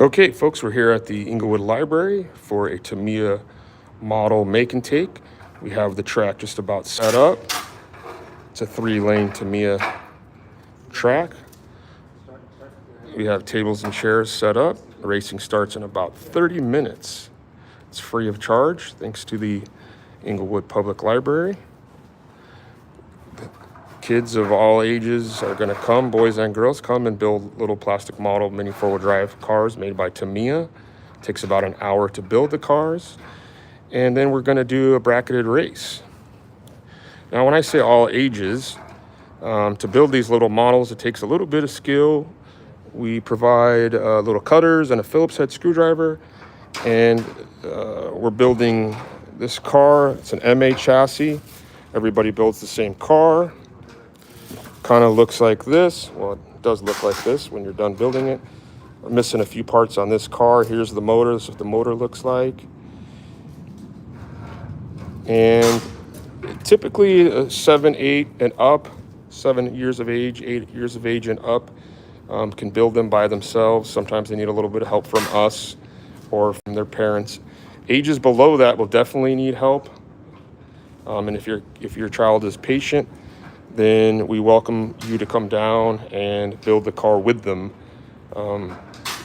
Okay, folks, we're here at the Inglewood Library for a Tamiya model make and take. We have the track just about set up. It's a 3-lane Tamiya track. We have tables and chairs set up. The racing starts in about 30 minutes. It's free of charge, thanks to the Inglewood Public Library. Kids of all ages are going to come, boys and girls, come and build little plastic model mini 4-wheel drive cars made by Tamiya. It takes about an hour to build the cars. And then we're going to do a bracketed race. Now, when I say all ages, to build these little models, it takes a little bit of skill. We provide little cutters and a Phillips head screwdriver. And we're building this car. It's an MA chassis. Everybody builds the same car. Kind of looks like this. Well, it does look like this when you're done building it. We're missing a few parts on this car. Here's the motor. This is what the motor looks like. And typically 7, 8 and up, 7 years of age, 8 years of age and up can build them by themselves. Sometimes they need a little bit of help from us or from their parents. Ages below that will definitely need help. And if your child is patient, then we welcome you to come down and build the car with them.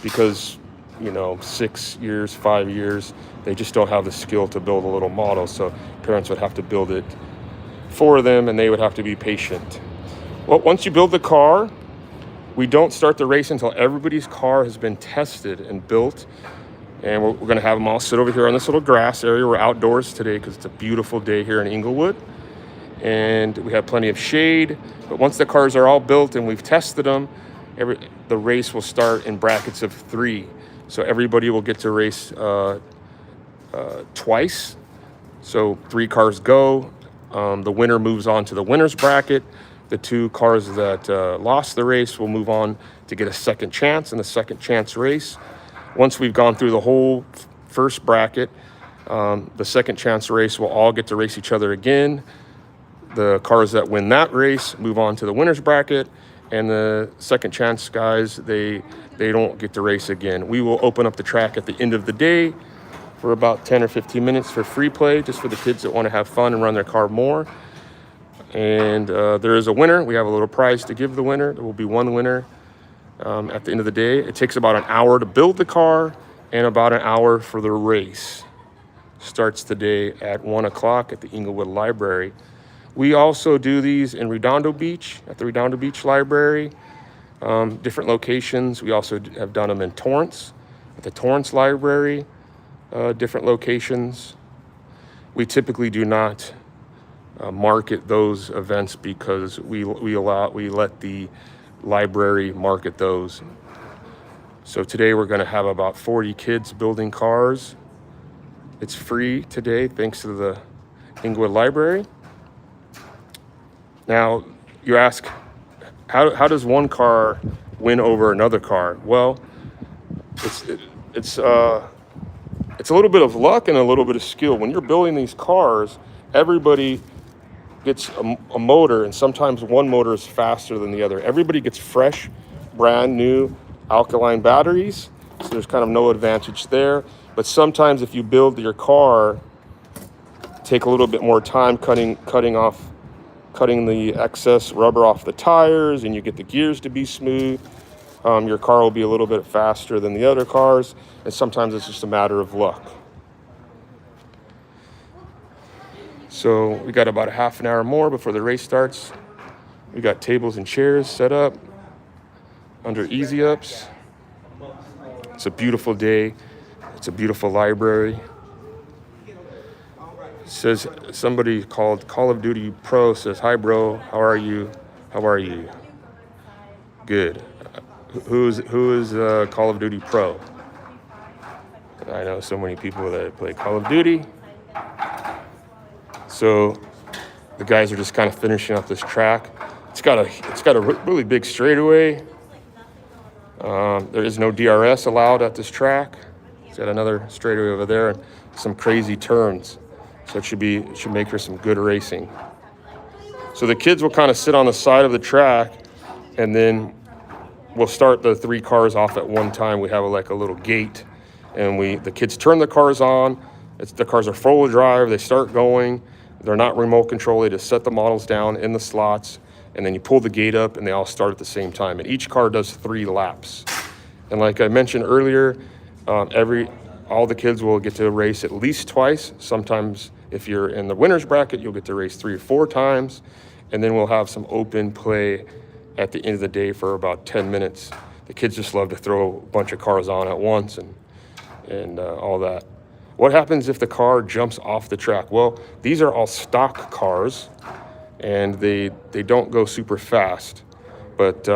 Because, 6 years, 5 years, they just don't have the skill to build a little model. So parents would have to build it for them, and they would have to be patient. Well, once you build the car, we don't start the race until everybody's car has been tested and built. And we're going to have them all sit over here on this little grass area. We're outdoors today because it's a beautiful day here in Inglewood. And we have plenty of shade. But once the cars are all built and we've tested them, the race will start in brackets of 3. So everybody will get to race twice. So 3 cars go. The winner moves on to the winner's bracket. The 2 cars that lost the race will move on to get a second chance in the second chance race. Once we've gone through the whole first bracket, the second chance race will all get to race each other again. The cars that win that race move on to the winner's bracket, and the second chance guys, they don't get to race again. We will open up the track at the end of the day for about 10 or 15 minutes for free play, just for the kids that want to have fun and run their car more. And there is a winner. We have a little prize to give the winner. There will be one winner at the end of the day. It takes about an hour to build the car and about an hour for the race. Starts today at 1 o'clock at the Inglewood Library. We also do these in Redondo Beach, at the Redondo Beach Library, different locations. We also have done them in Torrance, at the Torrance Library, different locations. We typically do not market those events because we let the library market those. So today we're going to have about 40 kids building cars. It's free today thanks to the Inglewood Library. Now, you ask, how does one car win over another car? Well, it's a little bit of luck and a little bit of skill. When you're building these cars, everybody gets a motor, and sometimes one motor is faster than the other. Everybody gets fresh, brand new alkaline batteries, so there's kind of no advantage there. But sometimes if you build your car, take a little bit more time cutting the excess rubber off the tires, and you get the gears to be smooth. Your car will be a little bit faster than the other cars, and sometimes it's just a matter of luck. So we got about a half an hour more before the race starts. We got tables and chairs set up under easy ups. It's a beautiful day. It's a beautiful library. Says somebody called Call of Duty Pro says, "Hi bro, how are you? How are you?" Good. Who is Call of Duty Pro? I know so many people that play Call of Duty. So the guys are just kind of finishing up this track. It's got a really big straightaway. There is no DRS allowed at this track. It's got another straightaway over there and some crazy turns. So it should make for some good racing. So the kids will kind of sit on the side of the track, and then we'll start the 3 cars off at one time. We have like a little gate, and the kids turn the cars on. The cars are 4-wheel drive. They start going. They're not remote control. They just set the models down in the slots, and then you pull the gate up, and they all start at the same time. And each car does 3 laps. And like I mentioned earlier, all the kids will get to race at least twice. Sometimes if you're in the winner's bracket, you'll get to race 3 or 4 times. And then we'll have some open play at the end of the day for about 10 minutes. The kids just love to throw a bunch of cars on at once and all that. What happens if the car jumps off the track? Well, these are all stock cars, and they don't go super fast. But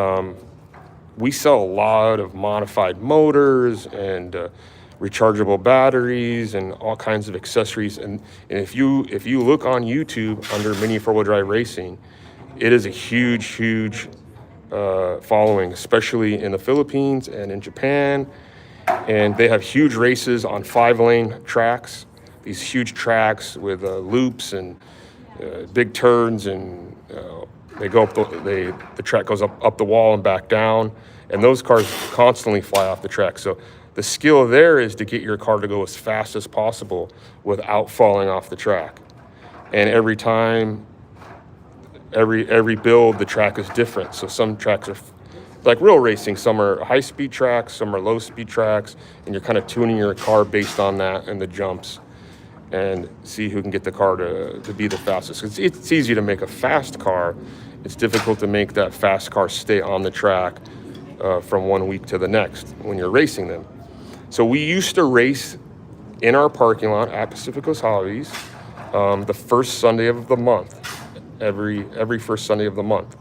we sell a lot of modified motors and rechargeable batteries and all kinds of accessories. And if you look on YouTube under Mini 4-wheel drive racing, it is a huge following, especially in the Philippines and in Japan. And they have huge races on 5-lane tracks, these huge tracks with loops and big turns, and they go up the track goes up the wall and back down, and those cars constantly fly off the track. So the skill there is to get your car to go as fast as possible without falling off the track. And every time, every build, the track is different. So some tracks are like real racing. Some are high-speed tracks, some are low-speed tracks, and you're kind of tuning your car based on that and the jumps, and see who can get the car to be the fastest. It's easy to make a fast car. It's difficult to make that fast car stay on the track from one week to the next when you're racing them. So we used to race in our parking lot at Pacific Coast Hobbies the first Sunday of the month, every first Sunday of the month.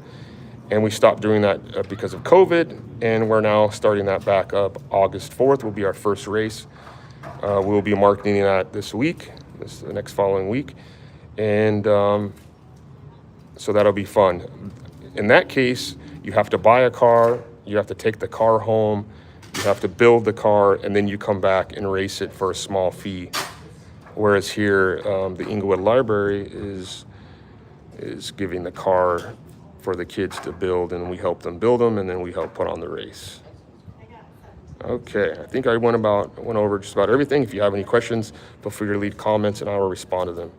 And we stopped doing that because of COVID, and we're now starting that back up. August 4th will be our first race. We'll be marketing that this week, the next following week. And so that'll be fun. In that case, you have to buy a car, you have to take the car home, you have to build the car, and then you come back and race it for a small fee. Whereas here, the Inglewood Library is giving the car for the kids to build, and we help them build them, and then we help put on the race. Okay, I think I went over just about everything. If you have any questions, feel free to leave comments and I will respond to them.